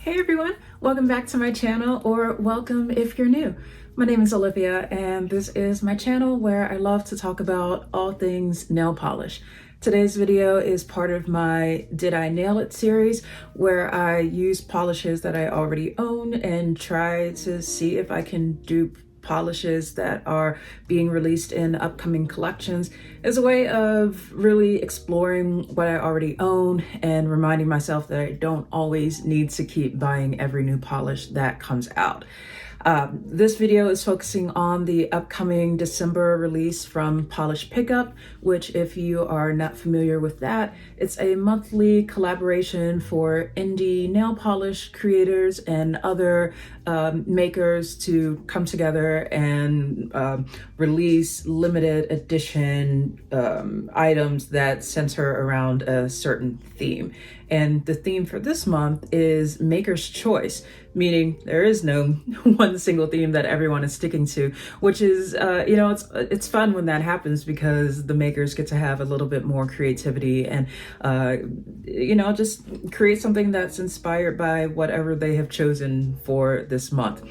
Hey everyone, welcome back to my channel, or welcome if you're new. My name is Olivia and this is my channel where I love to talk about all things nail polish. Today's video is part of my Did I Nail It series, where I use polishes that I already own and try to see if I can dupe polishes that are being released in upcoming collections as a way of really exploring what I already own and reminding myself that I don't always need to keep buying every new polish that comes out. This video is focusing on the upcoming December release from Polish Pickup, which, if you are not familiar with that, it's a monthly collaboration for indie nail polish creators and other makers to come together and release limited edition items that center around a certain theme. And the theme for this month is Maker's Choice, meaning there is no one single theme that everyone is sticking to, which is, it's fun when that happens because the makers get to have a little bit more creativity and, just create something that's inspired by whatever they have chosen for this month.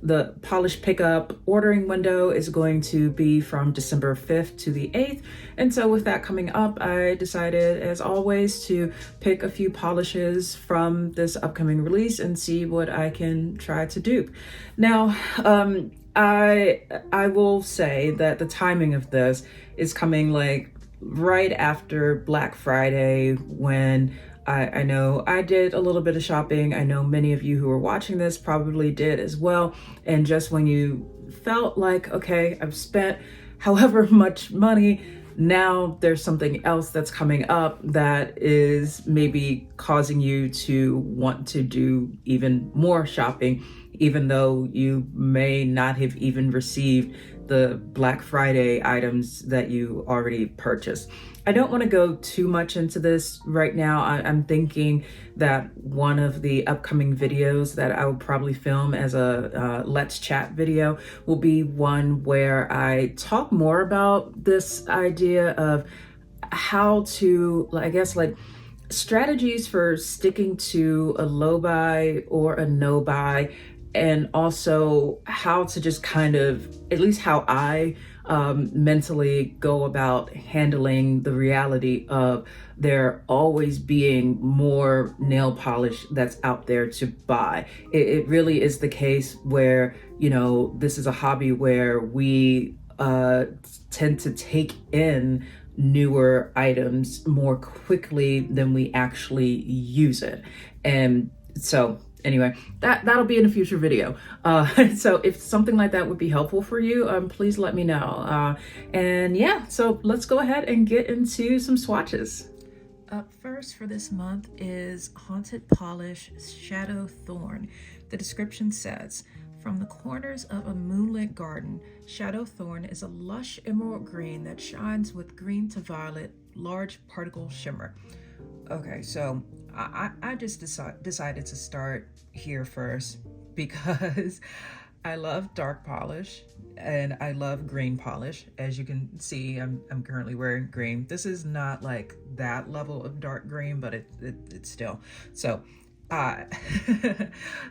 The Polish Pickup ordering window is going to be from December 5th to the 8th. And so with that coming up, I decided, as always, to pick a few polishes from this upcoming release and see what I can try to dupe. Now, I will say that the timing of this is coming like right after Black Friday, when I know I did a little bit of shopping. I know many of you who are watching this probably did as well. And just when you felt like, okay, I've spent however much money, now there's something else that's coming up that is maybe causing you to want to do even more shopping, even though you may not have even received the Black Friday items that you already purchased. I don't want to go too much into this right now. I'm thinking that one of the upcoming videos that I will probably film as a Let's Chat video will be one where I talk more about this idea of how to, I guess, like strategies for sticking to a low buy or a no buy, and also how to just kind of, at least how I mentally go about handling the reality of there always being more nail polish that's out there to buy. It really is the case where, this is a hobby where we tend to take in newer items more quickly than we actually use it. And so anyway, that'll be in a future video. So if something like that would be helpful for you, please let me know. And yeah, so let's go ahead and get into some swatches. Up first for this month is Haunted Polish Shadow Thorn. The description says, from the corners of a moonlit garden, Shadow Thorn is a lush emerald green that shines with green to violet, large particle shimmer. Okay, so I just decided to start here first because I love dark polish and I love green polish. As you can see, I'm currently wearing green. This is not like that level of dark green, but it's still. So the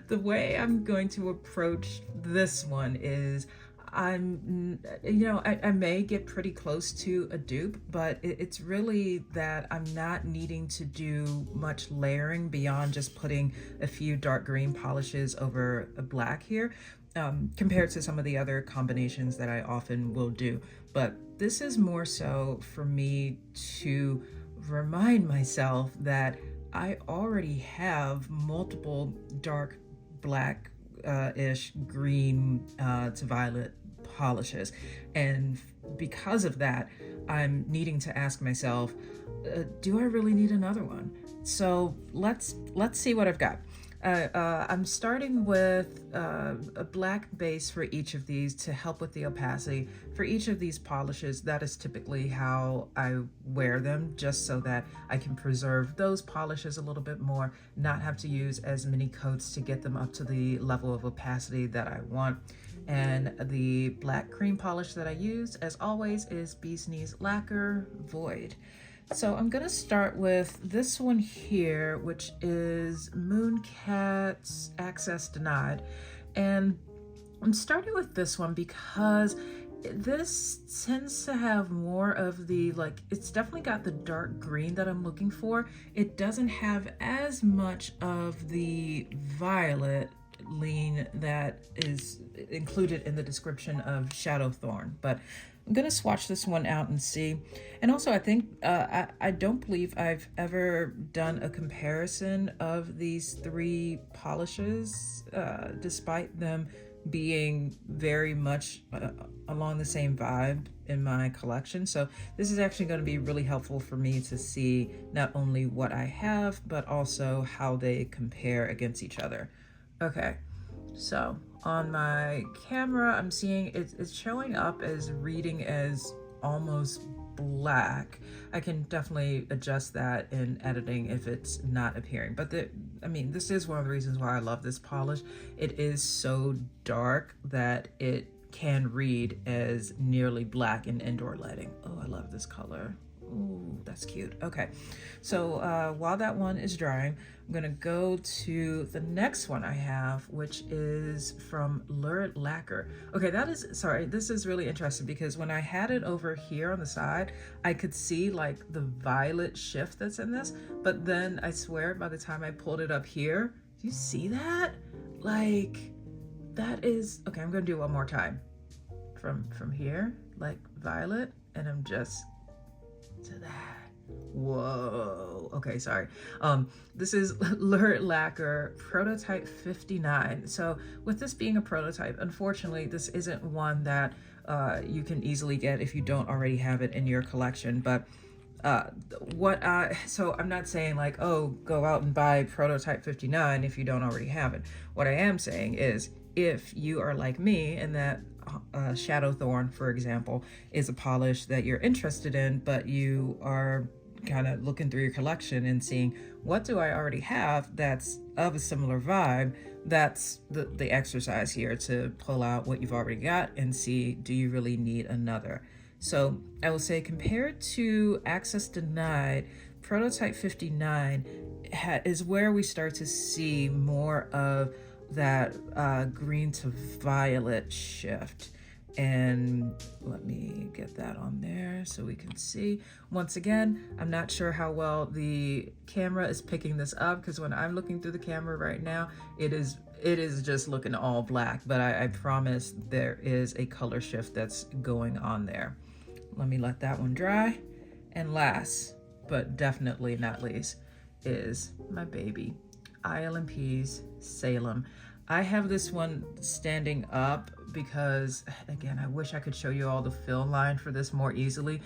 way I'm going to approach this one is I may get pretty close to a dupe, but it's really that I'm not needing to do much layering beyond just putting a few dark green polishes over a black here, compared to some of the other combinations that I often will do. But this is more so for me to remind myself that I already have multiple dark black ish green to violet polishes, and because of that I'm needing to ask myself, do I really need another one? So let's see what I've got. I'm starting with a black base for each of these to help with the opacity. For each of these polishes, that is typically how I wear them, just so that I can preserve those polishes a little bit more, not have to use as many coats to get them up to the level of opacity that I want. And the black cream polish that I use, as always, is Bee's Knees Lacquer Void. So I'm gonna start with this one here, which is Mooncat's Access Denied. And I'm starting with this one because this tends to have more of the, like, it's definitely got the dark green that I'm looking for. It doesn't have as much of the violet lean that is included in the description of Shadow Thorn, but I'm gonna swatch this one out and see. And also, I think I don't believe I've ever done a comparison of these three polishes, despite them being very much along the same vibe in my collection. So this is actually going to be really helpful for me to see not only what I have, but also how they compare against each other. Okay, so on my camera, I'm seeing it's showing up as reading as almost black. I can definitely adjust that in editing if it's not appearing. But this is one of the reasons why I love this polish. It is so dark that it can read as nearly black in indoor lighting. Oh, I love this color. Ooh, that's cute. Okay, so while that one is drying, I'm gonna go to the next one I have, which is from Lacquer. Okay, this is really interesting because when I had it over here on the side, I could see like the violet shift that's in this, but then I swear by the time I pulled it up here, do you see that? Like, that is, okay, I'm gonna do it one more time. From here, like violet, and I'm just to that. Whoa. Okay, sorry. This is Lacquer Prototype 59. So with this being a prototype, unfortunately, this isn't one that you can easily get if you don't already have it in your collection. But so I'm not saying like, oh, go out and buy Prototype 59 if you don't already have it. What I am saying is, if you are like me and that Shadow Thorn, for example, is a polish that you're interested in, but you are kind of looking through your collection and seeing, what do I already have that's of a similar vibe? That's the exercise here, to pull out what you've already got and see, do you really need another? So I will say, compared to Access Denied, Prototype 59 is where we start to see more of that green to violet shift. And let me get that on there so we can see. Once again, I'm not sure how well the camera is picking this up, because when I'm looking through the camera right now, it is just looking all black, but I promise there is a color shift that's going on there. Let me let that one dry. And last, but definitely not least, is my baby, ILMP's Salem. I have this one standing up because, again, I wish I could show you all the fill line for this more easily.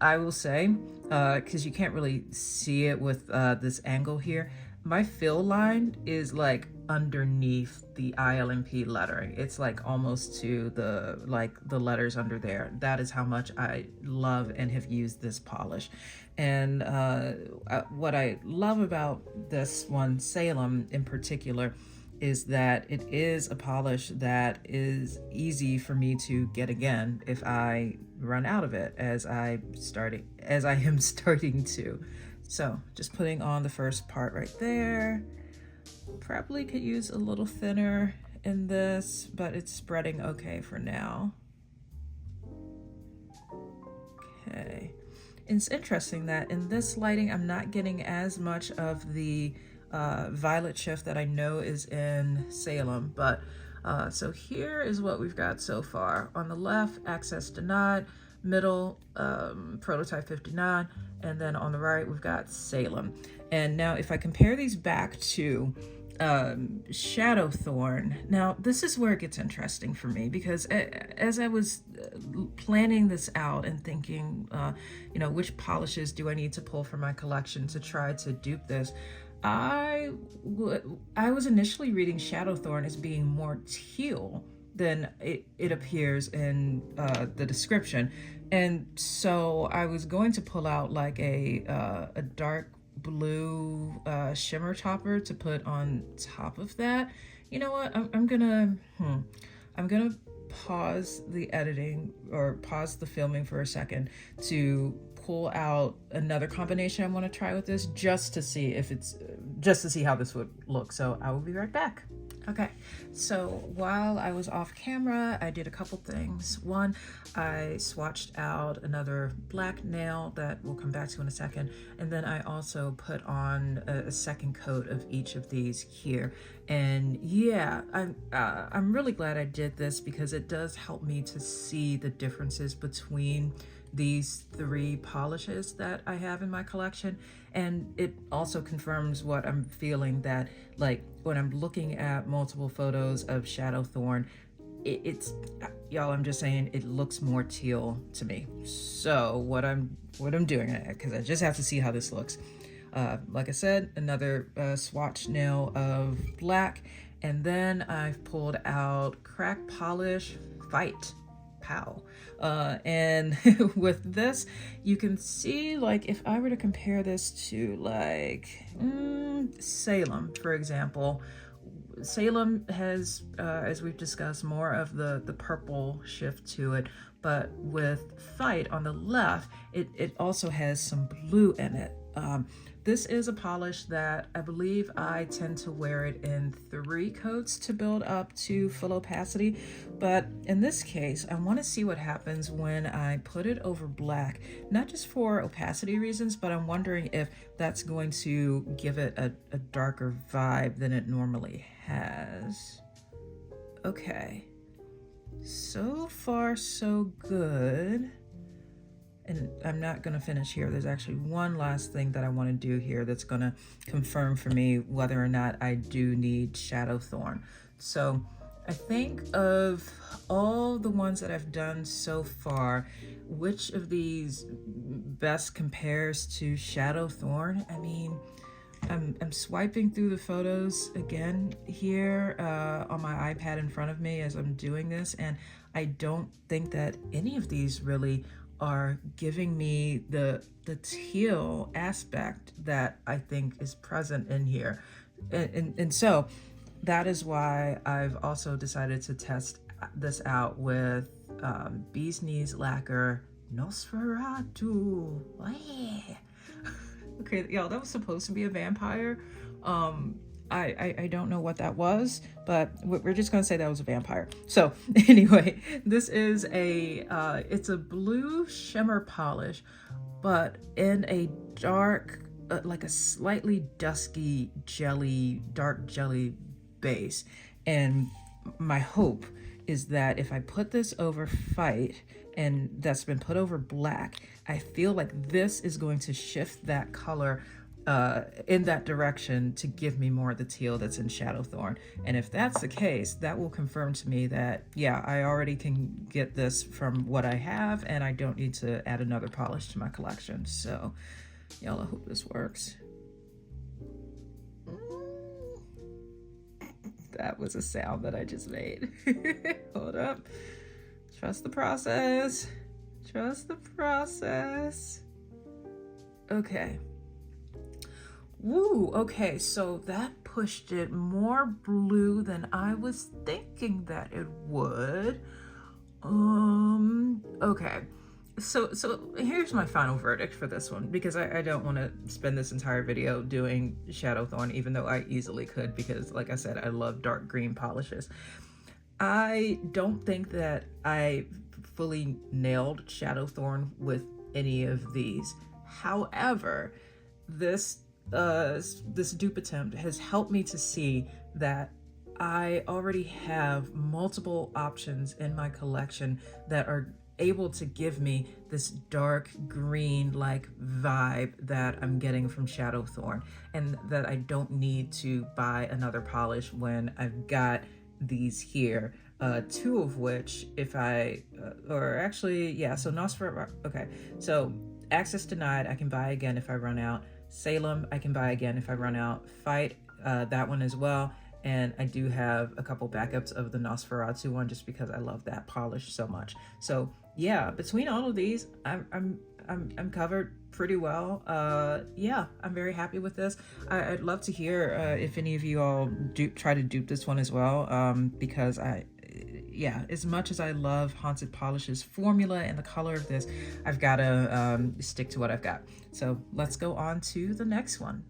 I will say, because you can't really see it with this angle here, my fill line is like underneath the ILMP lettering. It's like almost to the letters under there. That is how much I love and have used this polish. And what I love about this one, Salem in particular, is that it is a polish that is easy for me to get again if I run out of it, as I am starting to. So just putting on the first part right there. Probably could use a little thinner in this, but it's spreading okay for now. Okay. It's interesting that in this lighting, I'm not getting as much of the violet shift that I know is in Salem, but so here is what we've got so far. On the left, Access Denied, middle, Prototype 59, and then on the right, we've got Salem. And now if I compare these back to Shadow Thorn, now this is where it gets interesting for me, because as I was planning this out and thinking, which polishes do I need to pull from my collection to try to dupe this, I was initially reading Shadow Thorn as being more teal than it appears in the description, and so I was going to pull out like a dark blue shimmer topper to put on top of that. You know what? I'm gonna pause the editing or pause the filming for a second to pull out another combination I want to try with this, just to see how this would look. So I will be right back. Okay, so while I was off camera, I did a couple things. One, I swatched out another black nail that we'll come back to in a second, and then I also put on a second coat of each of these here. And yeah, I'm really glad I did this because it does help me to see the differences between these three polishes that I have in my collection, and it also confirms what I'm feeling, that like when I'm looking at multiple photos of Shadow Thorn, it's y'all, I'm just saying it looks more teal to me. So what I'm doing, because I just have to see how this looks, like I said, another swatch nail of black, and then I've pulled out Crack Polish Fight. Pow. And with this, you can see, like, if I were to compare this to like Salem, for example, Salem has, as we've discussed, more of the purple shift to it, but with Fight on the left, it also has some blue in it. This is a polish that I believe I tend to wear it in 3 coats to build up to full opacity, but in this case, I want to see what happens when I put it over black, not just for opacity reasons, but I'm wondering if that's going to give it a darker vibe than it normally has. Okay, so far so good. And I'm not going to finish here. There's actually one last thing that I want to do here that's going to confirm for me whether or not I do need Shadow Thorn. So I think of all the ones that I've done so far, which of these best compares to Shadow Thorn? I mean, I'm swiping through the photos again here on my iPad in front of me as I'm doing this, and I don't think that any of these really are giving me the teal aspect that I think is present in here. And so that is why I've also decided to test this out with Bee's Knees Lacquer Nosferatu. Oh, yeah. Okay, y'all, that was supposed to be a vampire. I don't know what that was, but we're just gonna say that was a vampire. So anyway, this is it's a blue shimmer polish, but in a dark, like a slightly dusky dark jelly base. And my hope is that if I put this over Fight, and that's been put over black, I feel like this is going to shift that color in that direction to give me more of the teal that's in Shadow Thorn. And if that's the case, that will confirm to me that, yeah, I already can get this from what I have, and I don't need to add another polish to my collection. So, y'all, I hope this works. That was a sound that I just made. Hold up. Trust the process. Trust the process. Okay. Woo, okay, so that pushed it more blue than I was thinking that it would. Okay. So here's my final verdict for this one, because I don't want to spend this entire video doing Shadow Thorn, even though I easily could, because like I said, I love dark green polishes. I don't think that I fully nailed Shadow Thorn with any of these. However, this dupe attempt has helped me to see that I already have multiple options in my collection that are able to give me this dark green like vibe that I'm getting from Shadow Thorn, and that I don't need to buy another polish when I've got these here, 2 of which, if I or actually, yeah, so Nosferatu, okay, so Access Denied I can buy again if I run out. Salem I can buy again if I run out. Fight, that one as well. And I do have a couple backups of the Nosferatu one, just because I love that polish so much. So yeah, between all of these, I'm covered pretty well. Yeah, I'm very happy with this. I'd love to hear if any of you all try to dupe this one as well, because yeah, as much as I love Haunted Polish's formula and the color of this, I've got to stick to what I've got. So let's go on to the next one.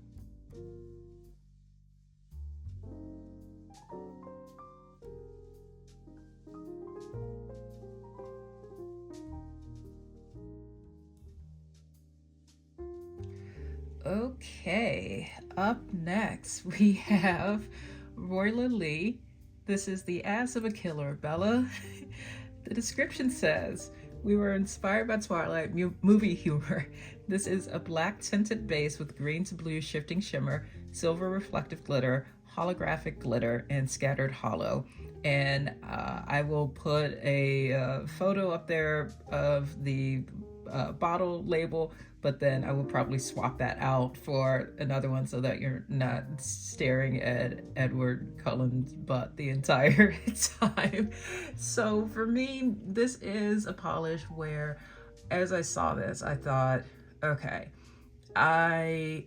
Okay, up next we have Royla. This is the ass of a killer, Bella. The description says, we were inspired by Twilight movie humor. This is a black tinted base with green to blue shifting shimmer, silver reflective glitter, holographic glitter, and scattered hollow. And I will put a photo up there of the bottle label, but then I will probably swap that out for another one so that you're not staring at Edward Cullen's butt the entire time. So for me, this is a polish where, as I saw this, I thought, okay, I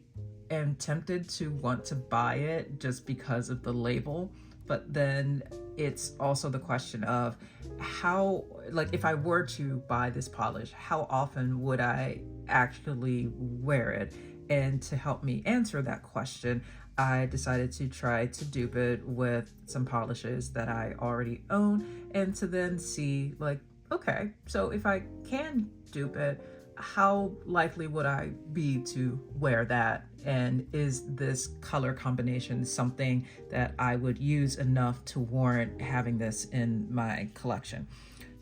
am tempted to want to buy it just because of the label, but then it's also the question of how, like, if I were to buy this polish, how often would I actually wear it? And to help me answer that question, I decided to try to dupe it with some polishes that I already own, and to then see, like, okay, so if I can dupe it, how likely would I be to wear that? And is this color combination something that I would use enough to warrant having this in my collection?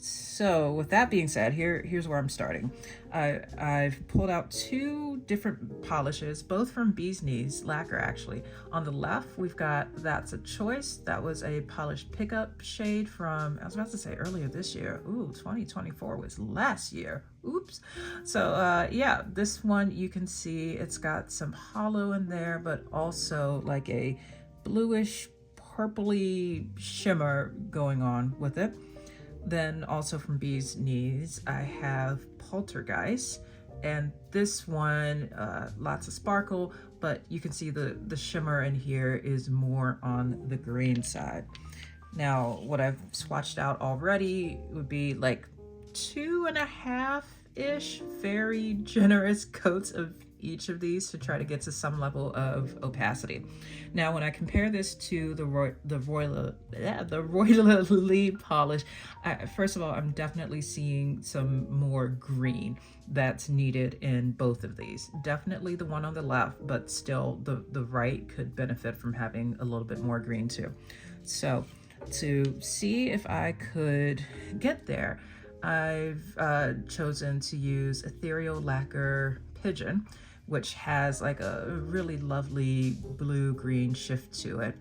So with that being said, here's where I'm starting. I've pulled out two different polishes, both from Bee's Knees Lacquer, actually. On the left, we've got That's a Choice. That was a polished pickup shade from, I was about to say earlier this year. Ooh, 2024 was last year. Oops. So yeah, this one you can see it's got some hollow in there, but also like a bluish purpley shimmer going on with it. Then also from Bee's Knees, I have Poltergeist, and this one, lots of sparkle, but you can see the shimmer in here is more on the green side. Now, what I've swatched out already would be like 2.5-ish very generous coats of each of these to try to get to some level of opacity. Now, when I compare this to the Royla polish, first of all, I'm definitely seeing some more green that's needed in both of these. Definitely the one on the left, but still the right could benefit from having a little bit more green too. So to see if I could get there, I've chosen to use Ethereal Lacquer Pigeon, which has like a really lovely blue-green shift to it.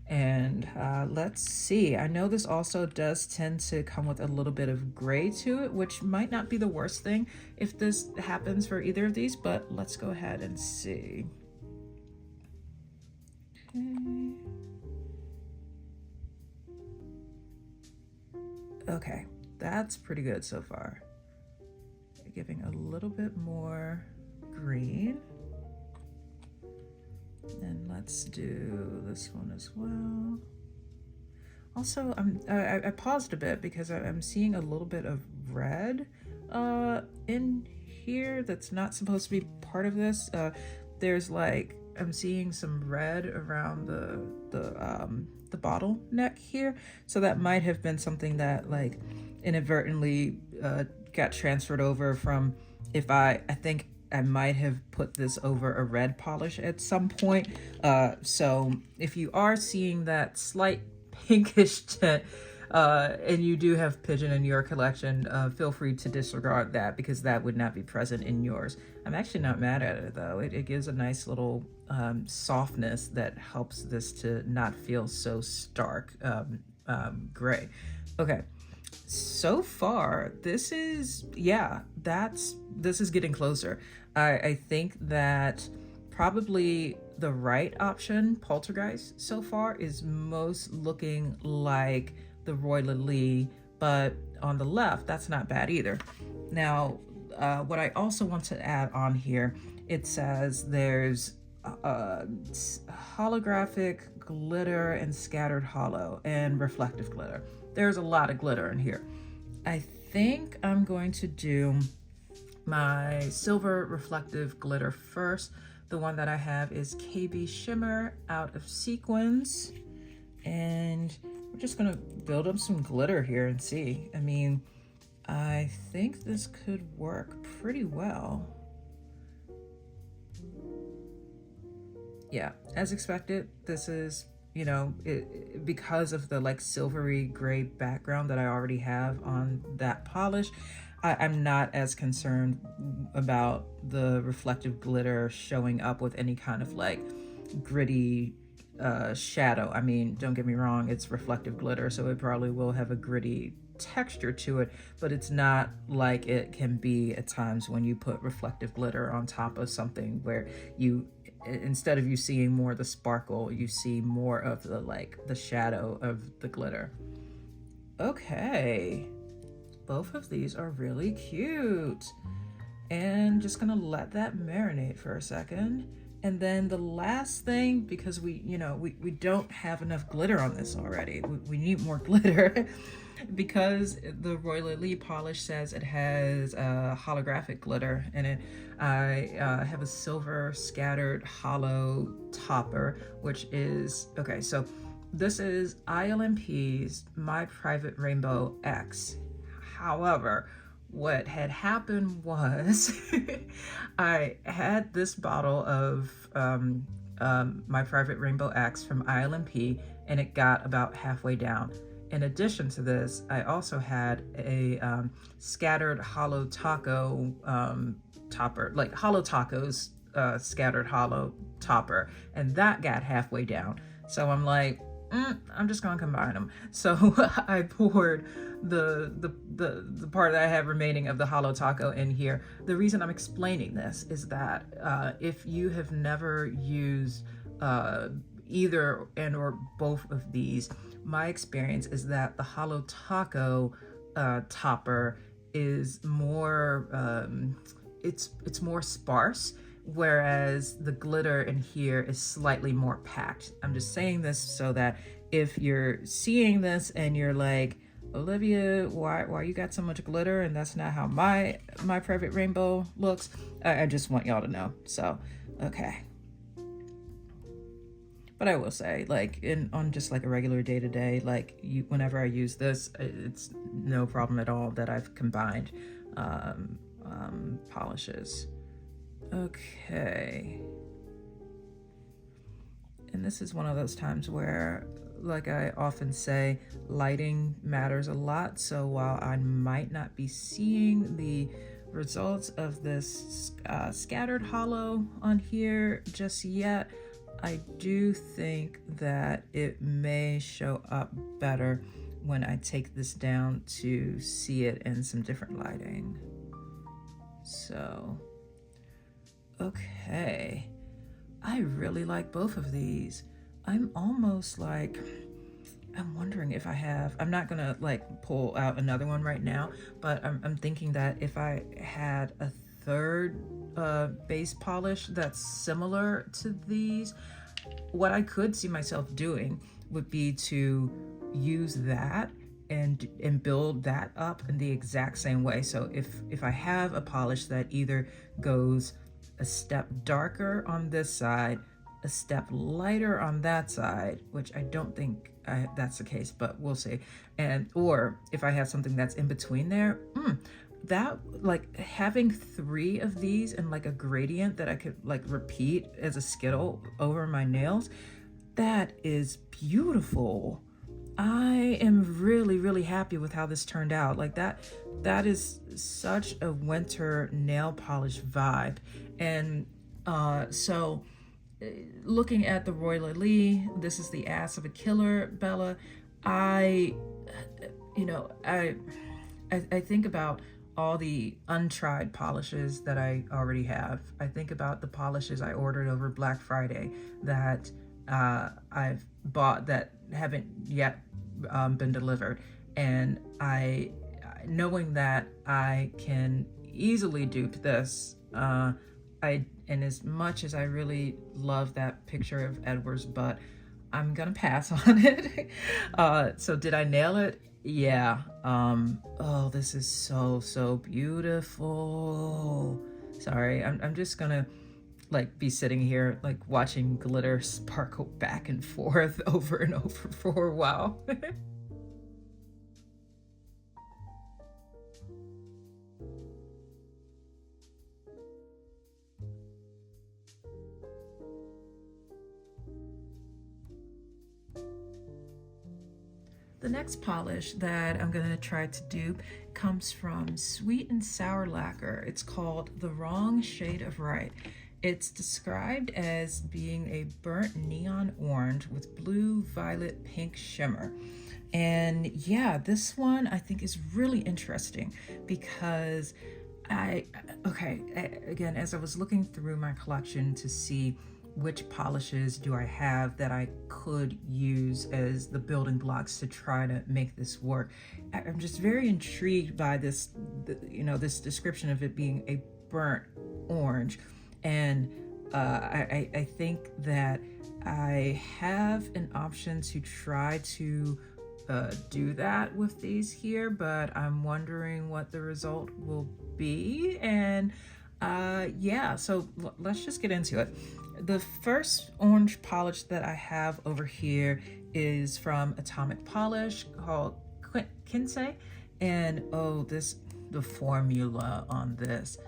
And let's see, I know this also does tend to come with a little bit of gray to it, which might not be the worst thing if this happens for either of these, but let's go ahead and see. Okay, that's pretty good so far. Giving a little bit more green. And let's do this one as well. Also, I paused a bit because I'm seeing a little bit of red in here that's not supposed to be part of this. There's like, I'm seeing some red around the bottleneck here, so that might have been something that like inadvertently got transferred over from, if I think I might have put this over a red polish at some point. So if you are seeing that slight pinkish tint and you do have Pigeon in your collection, feel free to disregard that because that would not be present in yours. I'm actually not mad at it though. It gives a nice little softness that helps this to not feel so stark gray. Okay. So far, this is, yeah, this is getting closer. I think that probably the right option, Poltergeist, so far is most looking like the Royla, but on the left, that's not bad either. Now, what I also want to add on here, it says there's holographic glitter and scattered hollow and reflective glitter. there's a lot of glitter in here. I think I'm going to do my silver reflective glitter first. The one that I have is KB Shimmer out of Sequins. And we're just gonna build up some glitter here and see. I mean, I think this could work pretty well. Yeah, as expected, this is, you know, because of the like silvery gray background that I already have on that polish, I'm not as concerned about the reflective glitter showing up with any kind of like gritty shadow. I mean, don't get me wrong, it's reflective glitter, so it probably will have a gritty texture to it, but it's not like it can be at times when you put reflective glitter on top of something where you, instead of you seeing more of the sparkle, you see more of the like the shadow of the glitter. Okay, both of these are really cute, and just gonna let that marinate for a second. And then the last thing, because we don't have enough glitter on this already, we need more glitter because the Royla polish says it has holographic glitter in it. I have a silver scattered hollow topper, which is, okay, so this is ILMP's My Private Rainbow X. However, what had happened was I had this bottle of My Private Rainbow X from ILMP, and it got about halfway down. In addition to this, I also had a scattered hollow taco topper, like hollow tacos scattered hollow topper, and that got halfway down. So I'm like, I'm just gonna combine them. So I poured the part that I have remaining of the hollow taco in here. The reason I'm explaining this is that if you have never used either and or both of these, my experience is that the hollow taco topper is more it's more sparse, whereas the glitter in here is slightly more packed. I'm just saying this so that if you're seeing this and you're like, Olivia, why you got so much glitter and that's not how my private rainbow looks, I just want y'all to know. So okay, but I will say, like, on just like a regular day-to-day, like whenever I use this, it's no problem at all that I've combined polishes. Okay, and this is one of those times where, like I often say, lighting matters a lot. So while I might not be seeing the results of this scattered hollow on here just yet, I do think that it may show up better when I take this down to see it in some different lighting. So, okay. I really like both of these. I'm almost like, I'm wondering if I'm not gonna like pull out another one right now, but I'm thinking that if I had a third base polish that's similar to these, what I could see myself doing would be to use that and build that up in the exact same way. So if I have a polish that either goes a step darker on this side, a step lighter on that side, which I don't think that's the case, but we'll see. Or if I have something that's in between there, that, like, having 3 of these and like a gradient that I could like repeat as a skittle over my nails, that is beautiful. I am really, really happy with how this turned out. Like that is such a winter nail polish vibe. And so looking at the Royla, this is the Ass of a Killer Bella. I think about all the untried polishes that I already have. I think about the polishes I ordered over Black Friday that I've bought that haven't yet been delivered, and knowing that I can easily dupe this, and as much as I really love that picture of Edward's butt, I'm gonna pass on it. So did I nail it? Yeah. Oh, this is so beautiful. Sorry, I'm just gonna like be sitting here like watching glitter sparkle back and forth over and over for a while. The next polish that I'm gonna try to do comes from Sweet and Sour Lacquer. It's called The Wrong Shade of Right. It's described as being a burnt neon orange with blue, violet, pink shimmer. And yeah, this one I think is really interesting because again, as I was looking through my collection to see which polishes do I have that I could use as the building blocks to try to make this work, I'm just very intrigued by this, this description of it being a burnt orange. And I think that I have an option to try to do that with these here, but I'm wondering what the result will be. And yeah, so let's just get into it. The first orange polish that I have over here is from Atomic Polish called Kinsei. And oh, the formula on this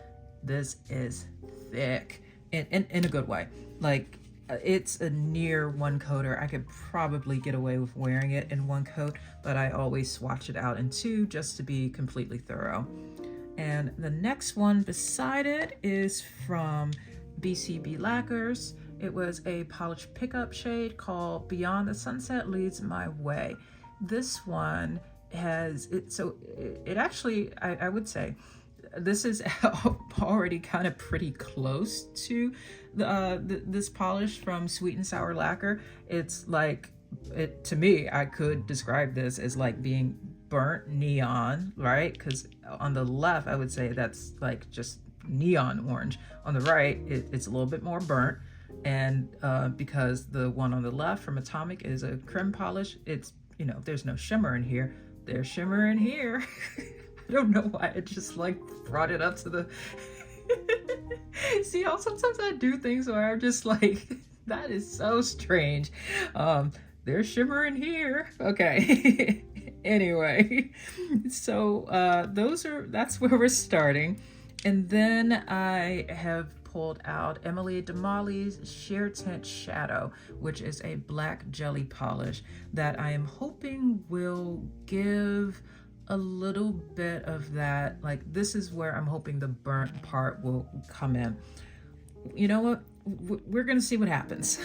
is thick in a good way. Like, it's a near one coater. I could probably get away with wearing it in one coat, but I always swatch it out in two just to be completely thorough. And the next one beside it is from BCB Lacquers. It was a polished pickup shade called Beyond the Sunset Leads My Way. This one has it, so it actually, I would say this is already kind of pretty close to this polish from Sweet and Sour Lacquer. It's like, to me, I could describe this as like being burnt neon, right? Because on the left, I would say that's like just neon orange. On the right, it's a little bit more burnt. And because the one on the left from Atomic is a creme polish, it's, there's no shimmer in here. There's shimmer in here. I don't know why it just like brought it up to the see how sometimes I do things where I'm just like, that is so strange. There's shimmer in here. Okay. Anyway, so that's where we're starting. And then I have pulled out Emily DeMolly's Sheer Tint Shadow, which is a black jelly polish that I am hoping will give a little bit of that. Like, this is where I'm hoping the burnt part will come in. You know what? We're gonna see what happens.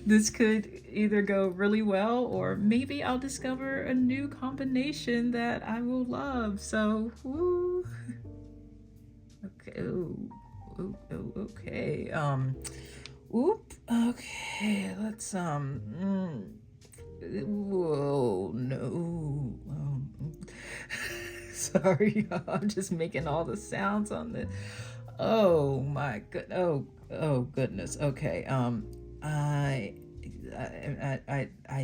This could either go really well, or maybe I'll discover a new combination that I will love. So, woo. Okay. Okay. Okay. Let's whoa, no. Sorry, I'm just making all the sounds on the. Oh my good. Oh goodness. Okay. I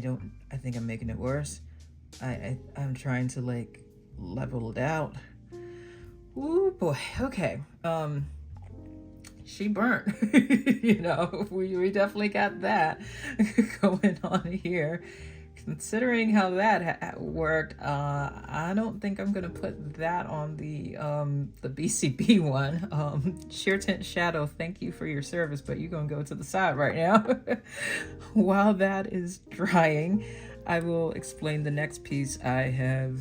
don't. I think I'm making it worse. I'm trying to like level it out. Ooh boy. Okay. She burnt. We definitely got that going on here. Considering how that worked, I don't think I'm gonna put that on the BCB one. Sheer Tint Shadow, thank you for your service, but you're gonna go to the side right now. While that is drying, I will explain the next piece I have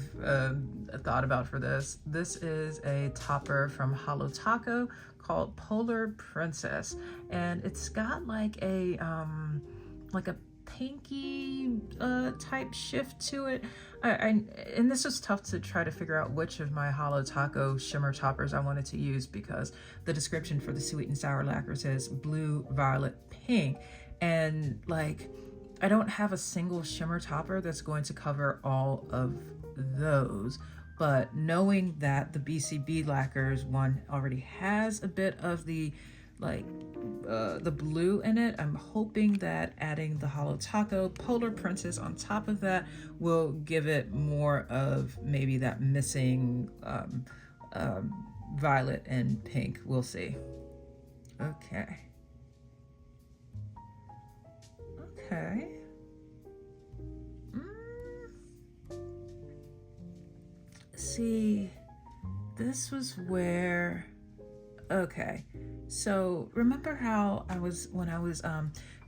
thought about for this. This is a topper from Holo Taco called Polar Princess, and it's got like a pinky type shift to it. And this was tough to try to figure out which of my Holo Taco shimmer toppers I wanted to use, because the description for the Sweet and Sour Lacquer says blue, violet, pink, and like I don't have a single shimmer topper that's going to cover all of those. But knowing that the BCB Lacquers one already has a bit of the like the blue in it. I'm hoping that adding the Hollow Taco Polar Princess on top of that will give it more of maybe that missing violet and pink. We'll see. Okay. Okay. See, this was where, okay, so remember how when I was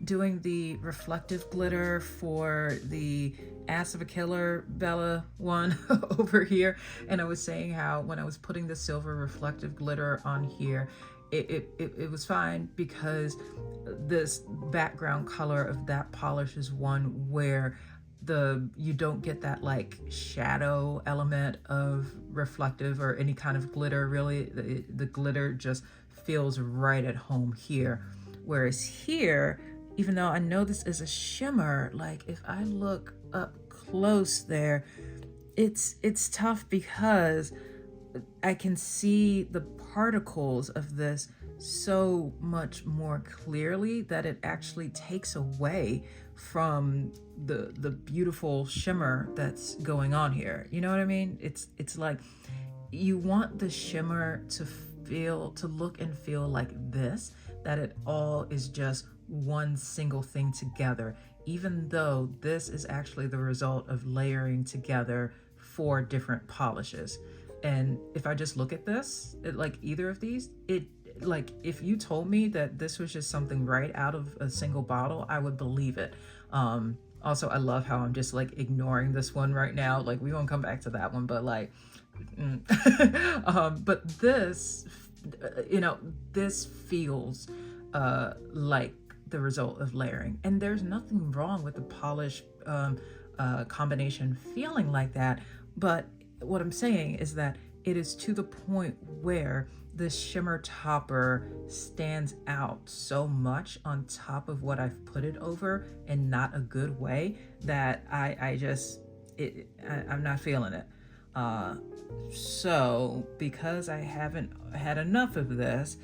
doing the reflective glitter for the Ass of a Killer Bella one over here, and I was saying how when I was putting the silver reflective glitter on here, it was fine because this background color of that polish is one where you don't get that like shadow element of reflective or any kind of glitter. Really, the glitter just feels right at home here. Whereas here, even though I know this is a shimmer, like if I look up close there, it's tough because I can see the particles of this so much more clearly that it actually takes away from the beautiful shimmer that's going on here. You know what I mean? It's like you want the shimmer to look and feel like this, that it all is just one single thing together, even though this is actually the result of layering together 4 different polishes. And if I just look at this, like either of these, like if you told me that this was just something right out of a single bottle, I would believe it. Also, I love how I'm just like ignoring this one right now. Like we won't come back to that one, but like, but this, this feels like the result of layering, and there's nothing wrong with the polish combination feeling like that. But what I'm saying is that it is to the point where the shimmer topper stands out so much on top of what I've put it over in not a good way that I'm not feeling it. So because I haven't had enough of this,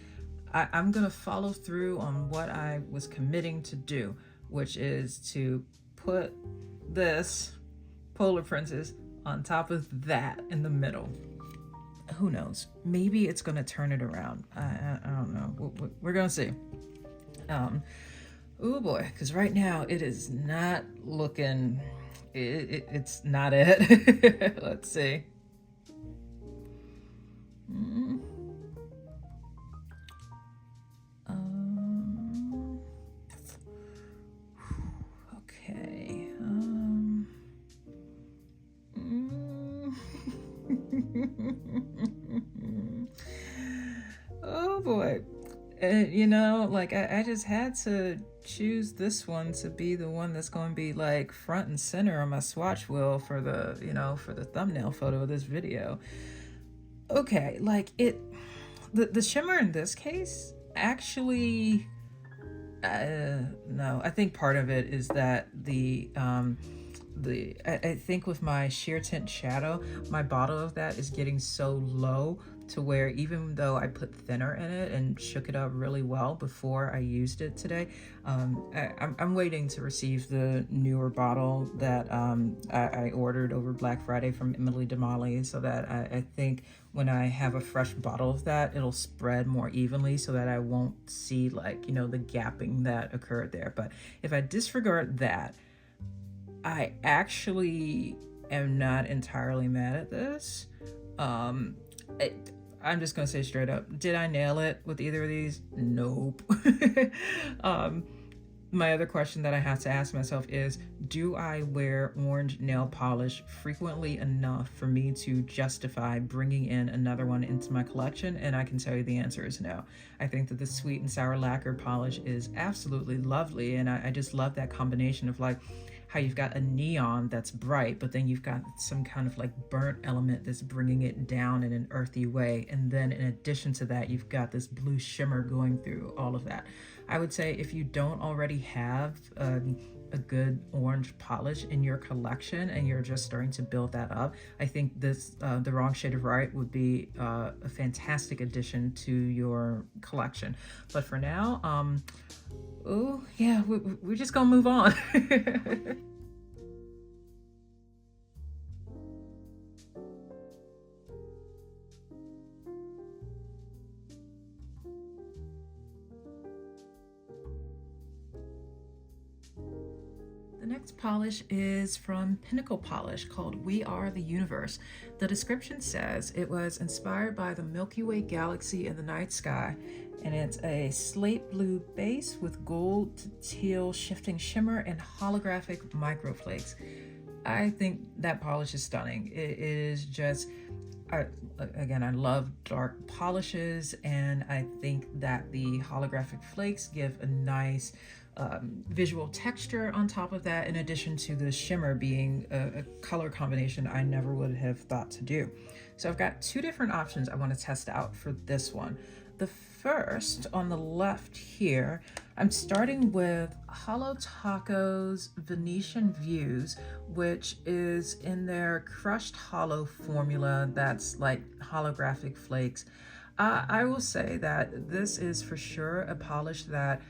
I'm gonna follow through on what I was committing to do, which is to put this Polar Princess on top of that in the middle. Who knows? Maybe it's gonna turn it around. I don't know. We're gonna see. Oh boy, because right now it is not looking. It's not it. Let's see. Okay. Oh boy. Like I just had to choose this one to be the one that's going to be like front and center on my swatch wheel for the, for the thumbnail photo of this video. Okay, like the shimmer in this case actually, no, I think part of it is that I think with my sheer tint shadow, my bottle of that is getting so low to where even though I put thinner in it and shook it up really well before I used it today, I'm waiting to receive the newer bottle that I ordered over Black Friday from Emily DeMolly, so that I think when I have a fresh bottle of that, it'll spread more evenly so that I won't see like, the gapping that occurred there. But if I disregard that, I actually am not entirely mad at this. I'm just gonna say straight up, did I nail it with either of these? Nope. My other question that I have to ask myself is, do I wear orange nail polish frequently enough for me to justify bringing in another one into my collection? And I can tell you the answer is no. I think that the sweet and sour lacquer polish is absolutely lovely, and I just love that combination of like how you've got a neon that's bright, but then you've got some kind of like burnt element that's bringing it down in an earthy way. And then in addition to that, you've got this blue shimmer going through all of that. I would say if you don't already have a good orange polish in your collection and you're just starting to build that up, I think this the Wrong Shade of Right would be a fantastic addition to your collection. But for now, oh yeah, we're just gonna move on. The next polish is from Pinnacle Polish called We Are the Universe. The description says it was inspired by the Milky Way galaxy in the night sky, and it's a slate blue base with gold to teal shifting shimmer and holographic microflakes. I think that polish is stunning. It is just, again, I love dark polishes, and I think that the holographic flakes give a nice visual texture on top of that, in addition to the shimmer being a color combination I never would have thought to do. So I've got two different options I want to test out for this one. The first, on the left here, I'm starting with Hollow Taco's Venetian Views, which is in their crushed hollow formula that's like holographic flakes. I will say that this is for sure a polish that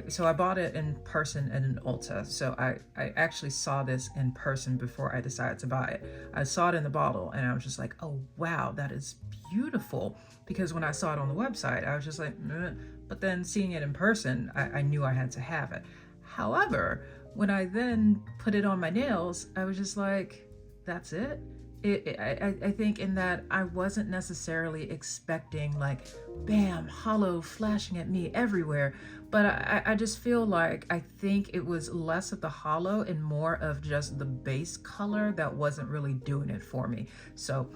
so I bought it in person at an Ulta. So I actually saw this in person before I decided to buy it. I saw it in the bottle and I was just like, oh wow, that is beautiful. Because when I saw it on the website, I was just like, but then seeing it in person, I knew I had to have it. However, when I then put it on my nails, I was just like, that's it? I think in that I wasn't necessarily expecting like, bam, hollow flashing at me everywhere. But I just feel like I think it was less of the hollow and more of just the base color that wasn't really doing it for me. So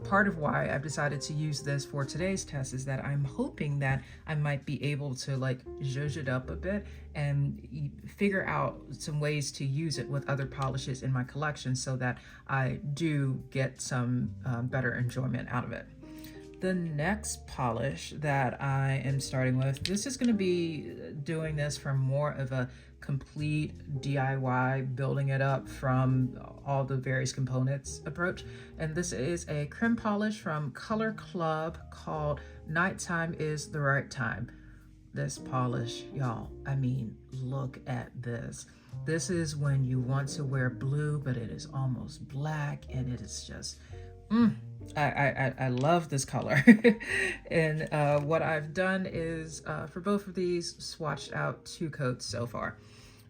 part of why I've decided to use this for today's test is that I'm hoping that I might be able to like zhuzh it up a bit and figure out some ways to use it with other polishes in my collection so that I do get some better enjoyment out of it. The next polish that I am starting with, this is going to be doing this from more of a complete DIY, building it up from all the various components approach. And this is a crim polish from Color Club called Nighttime is the Right Time. This polish, y'all, I mean, look at this. This is when you want to wear blue, but it is almost black, and it is just, I love this color. And what I've done is, for both of these, swatched out 2 coats so far.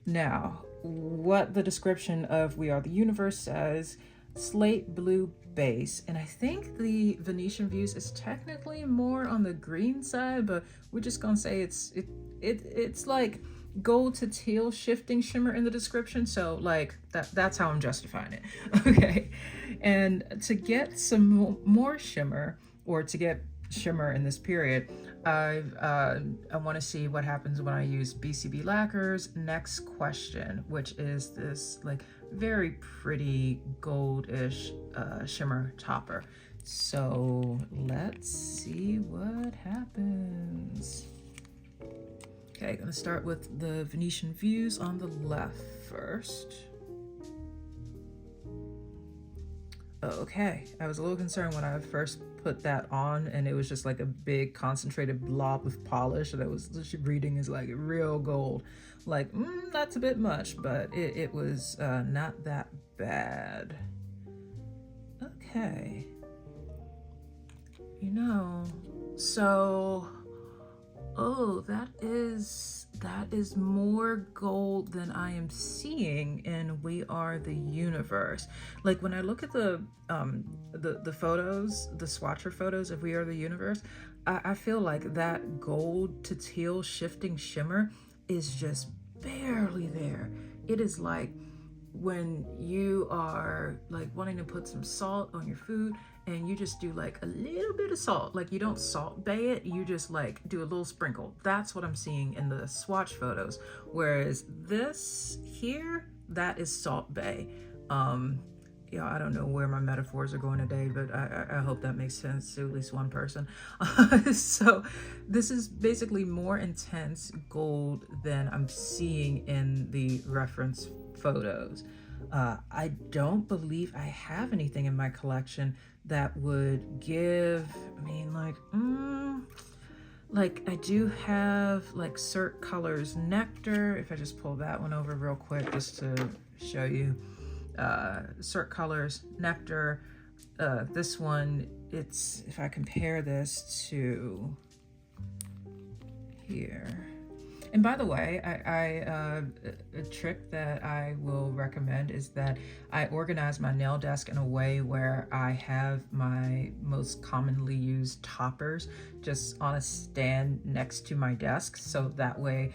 Now, what the description of We Are the Universe says, slate blue base, and I think the Venetian Views is technically more on the green side, but we're just gonna say it's like gold to teal shifting shimmer in the description, so like that's how I'm justifying it. Okay, and to get some more shimmer, or to get shimmer in this period, I want to see what happens when I use BCB Lacquer's Next Question, which is this like very pretty goldish shimmer topper. So let's see what happens. Okay, gonna start with the Venetian Views on the left first. Okay, I was a little concerned when I first put that on and it was just like a big concentrated blob of polish that was reading as like real gold. Like, that's a bit much, but it was not that bad. Okay. You know, so, oh, that is more gold than I am seeing in We Are the Universe. Like when I look at the photos, the swatcher photos of We Are the Universe, I feel like that gold to teal shifting shimmer is just barely there. It is like when you are like wanting to put some salt on your food and you just do like a little bit of salt, like you don't salt bay it, you just like do a little sprinkle. That's what I'm seeing in the swatch photos. Whereas this here, that is salt bay. Yeah, I don't know where my metaphors are going today, but I hope that makes sense to at least one person. So this is basically more intense gold than I'm seeing in the reference photos. I don't believe I have anything in my collection that would give, I mean, like I do have like Cert Colors Nectar. If I just pull that one over real quick just to show you. Cert Colors Nectar. This one, it's, if I compare this to here. And by the way, a trick that I will recommend is that I organize my nail desk in a way where I have my most commonly used toppers just on a stand next to my desk. So that way,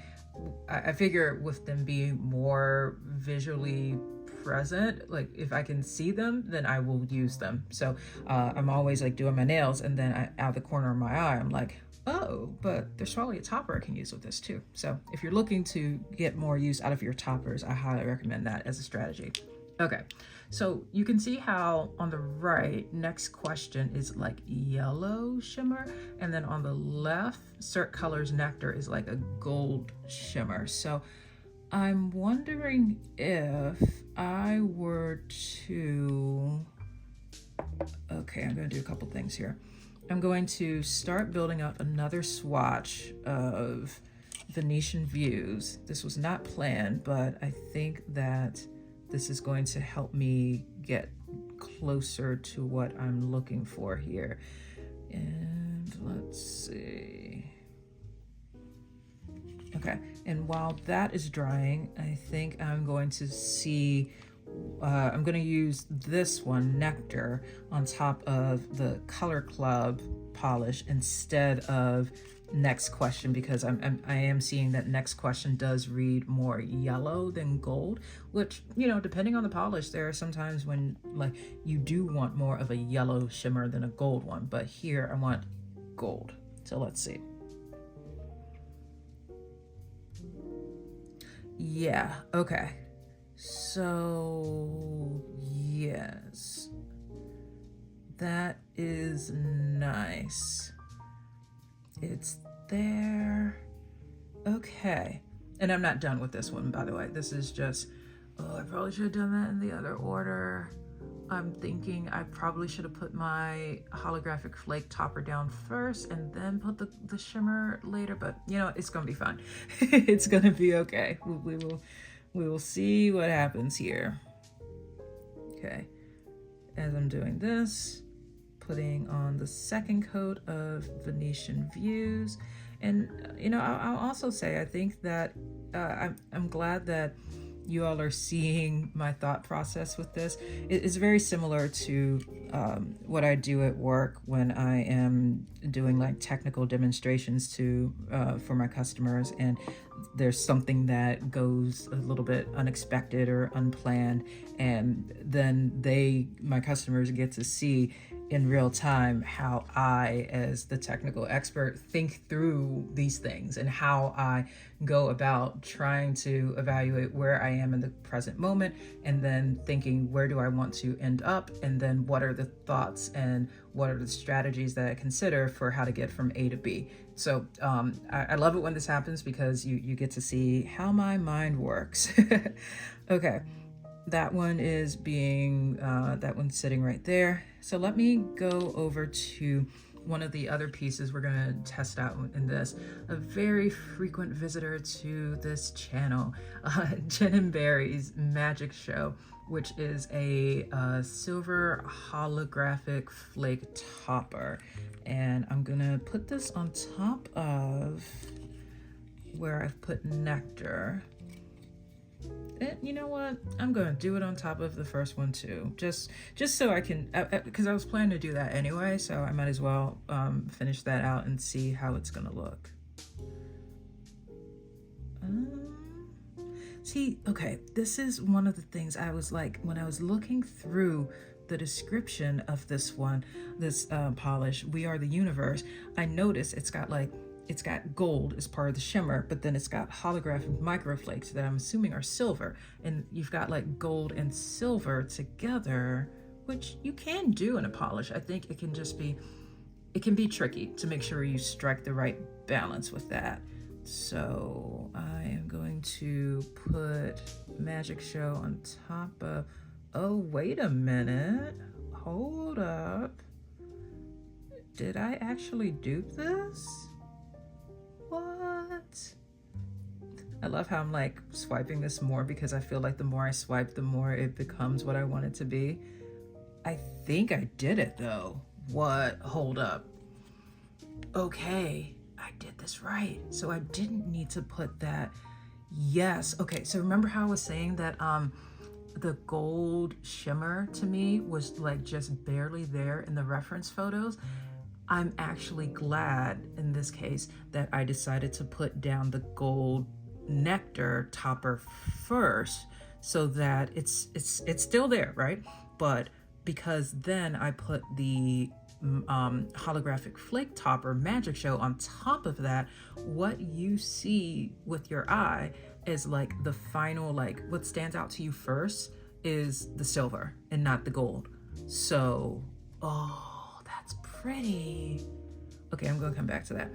I figure with them being more visually present, like if I can see them, then I will use them. So I'm always like doing my nails, and then out the corner of my eye, I'm like, oh, but there's probably a topper I can use with this too. So if you're looking to get more use out of your toppers, I highly recommend that as a strategy. Okay, so you can see how on the right, next question is like yellow shimmer, and then on the left, Cert Colors Nectar is like a gold shimmer. So I'm wondering if I were to, okay, I'm gonna do a couple things here. I'm going to start building up another swatch of Venetian Views. This was not planned, but I think that this is going to help me get closer to what I'm looking for here. And let's see. Okay, and while that is drying, I think I'm going to see, I'm going to use this one, Nectar, on top of the Color Club polish instead of Next Question, because I am seeing that Next Question does read more yellow than gold, which, you know, depending on the polish, there are sometimes when like you do want more of a yellow shimmer than a gold one, but here I want gold. So let's see. Yeah, okay. So, yes. That is nice. It's there. Okay. And I'm not done with this one, by the way. This is just, oh, I probably should have done that in the other order. I'm thinking I probably should have put my holographic flake topper down first and then put the shimmer later, but you know, it's gonna be fine. It's gonna be okay. We will see what happens here. Okay, as I'm doing this, putting on the second coat of Venetian Views. And you know, I'll also say, I think that I'm glad that you all are seeing my thought process with this. It is very similar to what I do at work when I am doing like technical demonstrations to for my customers, and there's something that goes a little bit unexpected or unplanned, and then my customers get to see in real time how I, as the technical expert, think through these things and how I go about trying to evaluate where I am in the present moment, and then thinking, where do I want to end up, and then what are the thoughts and what are the strategies that I consider for how to get from A to B. So I love it when this happens, because you get to see how my mind works. Okay. That one is being, that one's sitting right there. So let me go over to one of the other pieces we're gonna test out in this. A very frequent visitor to this channel, Jen and Barry's Magic Show, which is a silver holographic flake topper. And I'm gonna put this on top of where I've put Nectar. And you know what? I'm gonna do it on top of the first one too, just so I can, because I was planning to do that anyway, so I might as well finish that out and see how it's gonna look. See, okay, this is one of the things I was like, when I was looking through the description of this one, this polish, We Are the Universe, I noticed it's got like it's got gold as part of the shimmer, but then it's got holographic microflakes that I'm assuming are silver. And you've got like gold and silver together, which you can do in a polish. I think it can be tricky to make sure you strike the right balance with that. So I am going to put Magic Show on top of, oh, wait a minute, hold up. Did I actually dupe this? What? I love how I'm like swiping this more because I feel like the more I swipe, the more it becomes what I want it to be. I think I did it though. What? Hold up. Okay, I did this right. So I didn't need to put that. Yes. Okay, so remember how I was saying that the gold shimmer to me was like just barely there in the reference photos? I'm actually glad in this case that I decided to put down the gold nectar topper first so that it's still there, right? But because then I put the holographic flake topper Magic Show on top of that, what you see with your eye is like the final, like what stands out to you first is the silver and not the gold. So, oh, that's pretty. Okay, I'm gonna come back to that.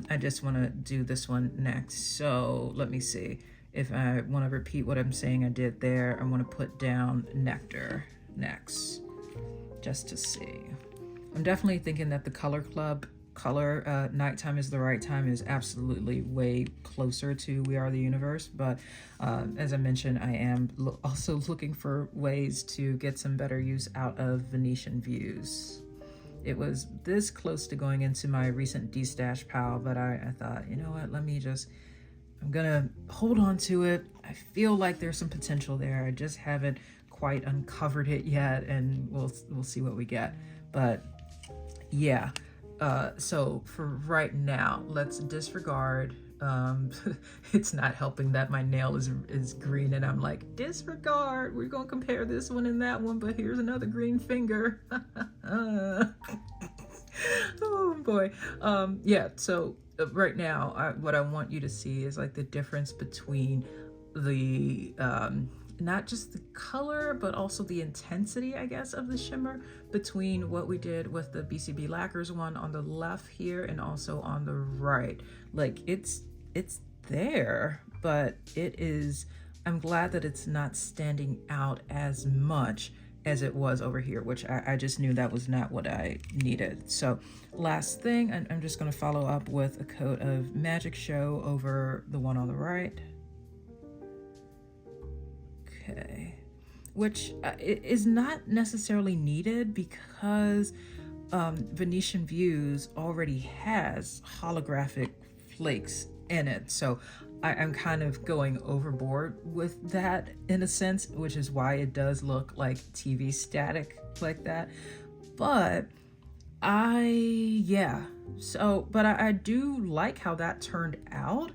I just wanna do this one next. So let me see. If I wanna repeat what I'm saying I did there, I wanna put down nectar next, just to see. I'm definitely thinking that the Color Club color, Nighttime is the Right Time, is absolutely way closer to We Are the Universe. But as I mentioned, I am also looking for ways to get some better use out of Venetian views. It was this close to going into my recent destash pile, but I thought, you know what, I'm gonna hold on to it. I feel like there's some potential there. I just haven't quite uncovered it yet, and we'll see what we get. But yeah, so for right now, let's disregard. It's not helping that my nail is green and I'm like, disregard, we're gonna compare this one and that one, but here's another green finger. Oh boy. Yeah, so right now, what I want you to see is like the difference between the not just the color, but also the intensity, I guess, of the shimmer between what we did with the BCB Lacquers one on the left here and also on the right. Like it's there, but I'm glad that it's not standing out as much as it was over here, which I just knew that was not what I needed. So last thing, I'm just gonna follow up with a coat of Magic Show over the one on the right. Okay, which is not necessarily needed because Venetian Views already has holographic flakes in it. So I'm kind of going overboard with that in a sense, which is why it does look like TV static like that. But I do like how that turned out.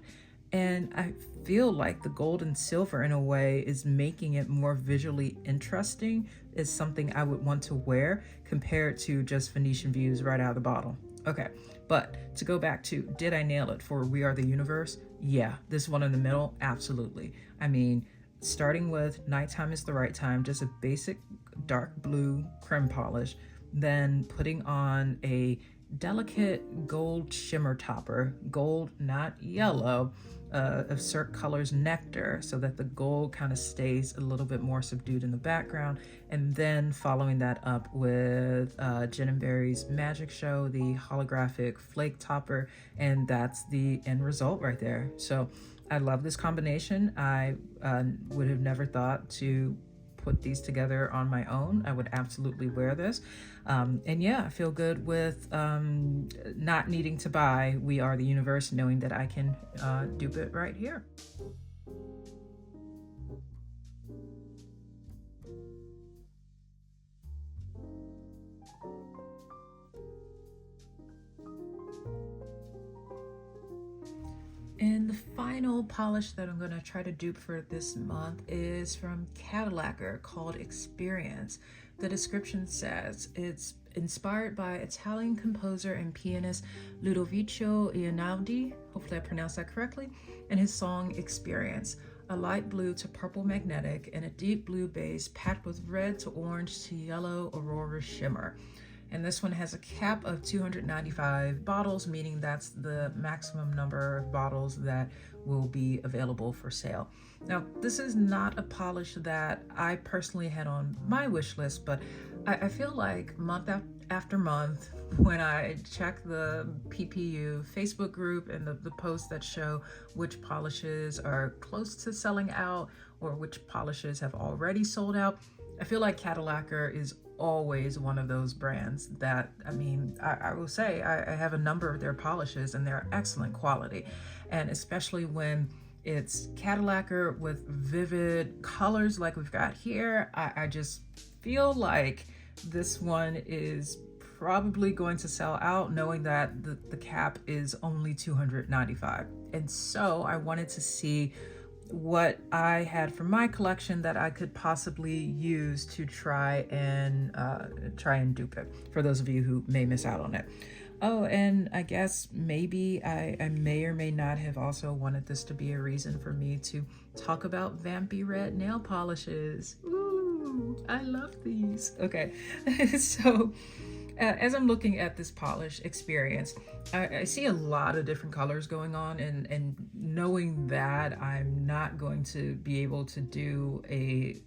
And I feel like the gold and silver in a way is making it more visually interesting, is something I would want to wear compared to just Venetian Views right out of the bottle. Okay, but to go back to, did I nail it for We Are the Universe? Yeah, this one in the middle, absolutely. I mean, starting with Nighttime is the Right Time, just a basic dark blue creme polish, then putting on a delicate gold shimmer topper, gold, not yellow, of Cirque Colors Nectar, so that the gold kind of stays a little bit more subdued in the background. And then following that up with Gin and Berry's Magic Show, the holographic flake topper, and that's the end result right there. So I love this combination. I would have never thought to put these together on my own. I would absolutely wear this. And yeah, I feel good with not needing to buy We Are the Universe, knowing that I can dupe it right here. And the final polish that I'm going to try to dupe for this month is from Cadillacquer, called Experience. The description says it's inspired by Italian composer and pianist Ludovico Einaudi, hopefully I pronounced that correctly, and his song Experience, a light blue to purple magnetic and a deep blue base packed with red to orange to yellow aurora shimmer. And this one has a cap of 295 bottles, meaning that's the maximum number of bottles that will be available for sale. Now, this is not a polish that I personally had on my wish list, but I feel like month after month, when I check the PPU Facebook group and the posts that show which polishes are close to selling out or which polishes have already sold out, I feel like Cadillacquer is always one of those brands that, I will say I have a number of their polishes and they're excellent quality. And especially when it's Cadillacquer with vivid colors like we've got here, I just feel like this one is probably going to sell out, knowing that the cap is only 295. And so I wanted to see what I had from my collection that I could possibly use to try and dupe it, for those of you who may miss out on it. Oh, and I guess maybe I may or may not have also wanted this to be a reason for me to talk about Vampy Red nail polishes. Ooh, I love these. Okay, so as I'm looking at this polish Experience, I see a lot of different colors going on, and knowing that I'm not going to be able to do a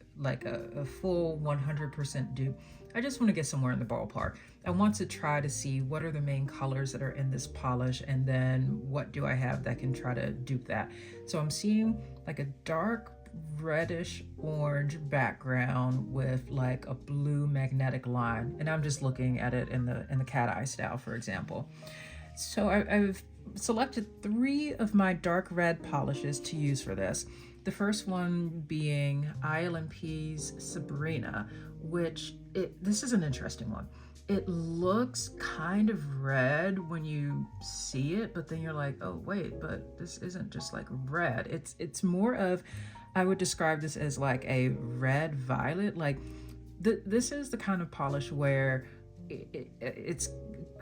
full 100% dupe, I just want to get somewhere in the ballpark. I want to try to see what are the main colors that are in this polish, and then what do I have that can try to dupe that. So I'm seeing like a dark reddish orange background with like a blue magnetic line, and I'm just looking at it in the cat eye style, for example. So I've selected 3 of my dark red polishes to use for this. The first one being ILMP's Sabrina, which this is an interesting one. It looks kind of red when you see it, but then you're like, oh wait, but this isn't just like red. It's more of, I would describe this as like a red violet. Like this is the kind of polish where it's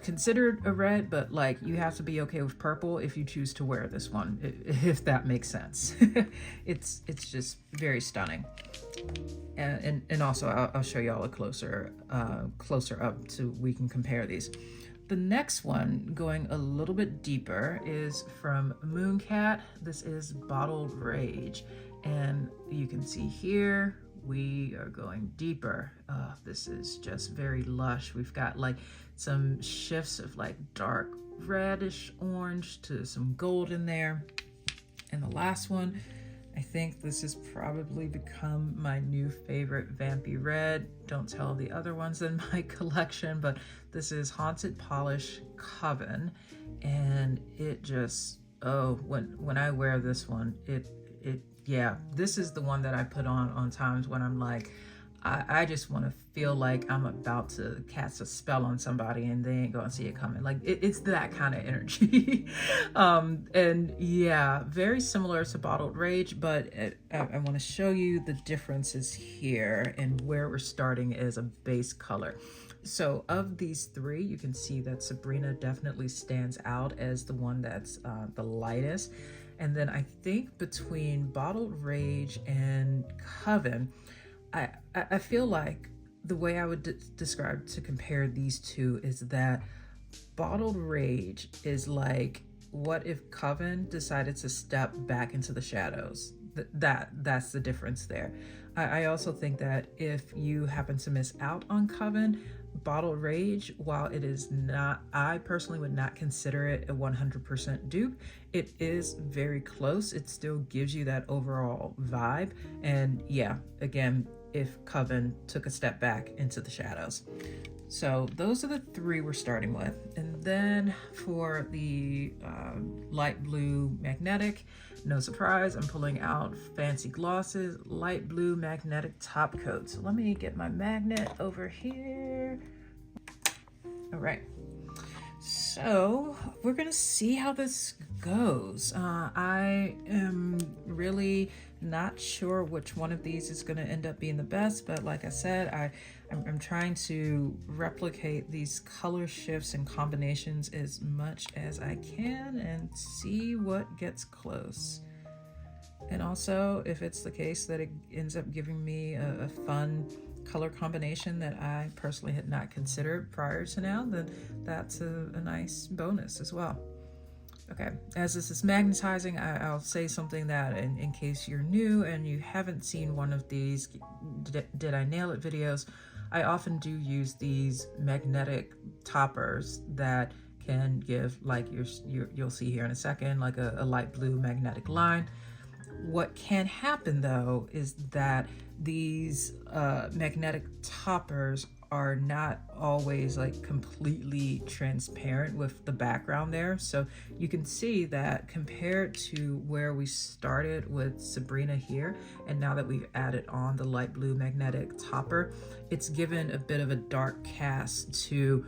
considered a red, but like you have to be okay with purple if you choose to wear this one, if that makes sense. It's just very stunning. And also I'll show y'all a closer up so we can compare these. The next one, going a little bit deeper, is from Mooncat. This is Bottled Rage, and you can see here we are going deeper. This is just very lush. We've got like some shifts of like dark reddish orange to some gold in there. And the last one, I think this has probably become my new favorite Vampy Red. Don't tell the other ones in my collection, but this is Haunted Polish Coven. And it just, when I wear this one, yeah, this is the one that I put on times when I'm like, I just want to feel like I'm about to cast a spell on somebody and they ain't gonna see it coming. Like it's that kind of energy. And yeah, very similar to Bottled Rage, but I want to show you the differences here and where we're starting as a base color. So of these 3, you can see that Sabrina definitely stands out as the one that's the lightest. And then I think between Bottled Rage and Coven, I feel like the way I would describe to compare these 2 is that Bottled Rage is like, what if Coven decided to step back into the shadows? That's the difference there. I also think that if you happen to miss out on Coven, Bottled Rage, while it is not, I personally would not consider it a 100% dupe. It is very close. It still gives you that overall vibe. And yeah, again, if Coven took a step back into the shadows. So those are the 3 we're starting with. And then for the light blue magnetic, no surprise, I'm pulling out Fancy Glosses light blue magnetic top coat. So let me get my magnet over here. All right. So we're gonna see how this goes. I am really not sure which one of these is gonna end up being the best, but like I said, I'm trying to replicate these color shifts and combinations as much as I can and see what gets close. And also, if it's the case that it ends up giving me a fun color combination that I personally had not considered prior to now, then that's a nice bonus as well. Okay, as this is magnetizing, I'll say something that in case you're new and you haven't seen one of these Did I Nail It videos, I often do use these magnetic toppers that can give, like you'll see here in a second, like a light blue magnetic line. What can happen though is that these magnetic toppers are not always like completely transparent with the background there. So you can see that compared to where we started with Sabrina here, and now that we've added on the light blue magnetic topper, it's given a bit of a dark cast to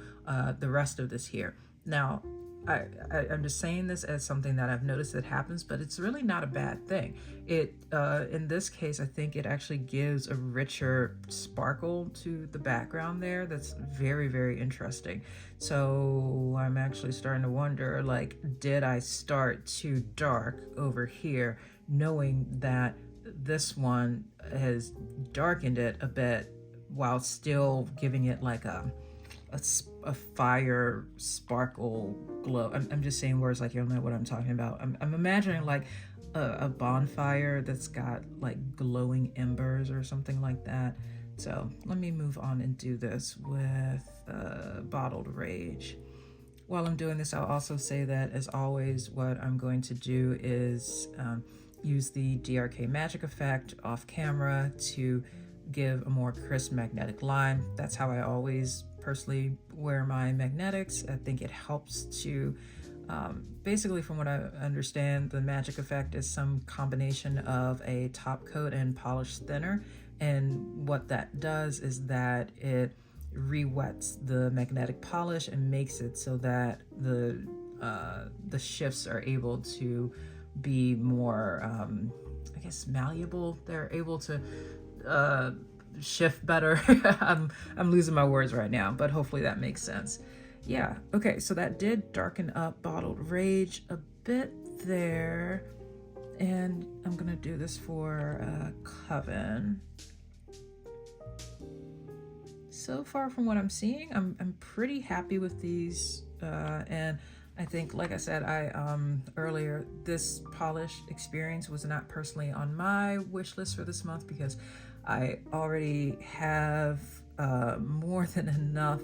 the rest of this here. Now, I'm just saying this as something that I've noticed that happens, but it's really not a bad thing. It, in this case, I think it actually gives a richer sparkle to the background there. That's very, very interesting. So I'm actually starting to wonder, like, did I start too dark over here, knowing that this one has darkened it a bit while still giving it like a fire sparkle glow. I'm just saying words like you'll know what I'm talking about. I'm imagining like a bonfire that's got like glowing embers or something like that. So let me move on and do this with Bottled Rage. While I'm doing this, I'll also say that, as always, what I'm going to do is use the DRK magic effect off camera to give a more crisp magnetic line. That's how I always personally wear my magnetics. I think it helps to basically, from what I understand, the magic effect is some combination of a top coat and polished thinner, and what that does is that it re-wets the magnetic polish and makes it so that the shifts are able to be more I guess malleable. They're able to shift better. I'm losing my words right now, but hopefully that makes sense. Yeah, okay, so that did darken up Bottled Rage a bit there, and I'm gonna do this for Coven. So far from what I'm seeing, I'm pretty happy with these, and I think, like I said, earlier, this polish experience was not personally on my wish list for this month because I already have more than enough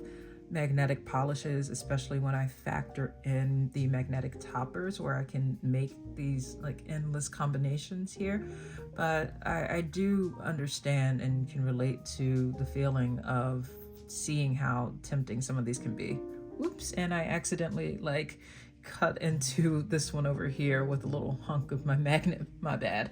magnetic polishes, especially when I factor in the magnetic toppers where I can make these like endless combinations here. But I do understand and can relate to the feeling of seeing how tempting some of these can be. Oops, and I accidentally like cut into this one over here with a little hunk of my magnet. My bad.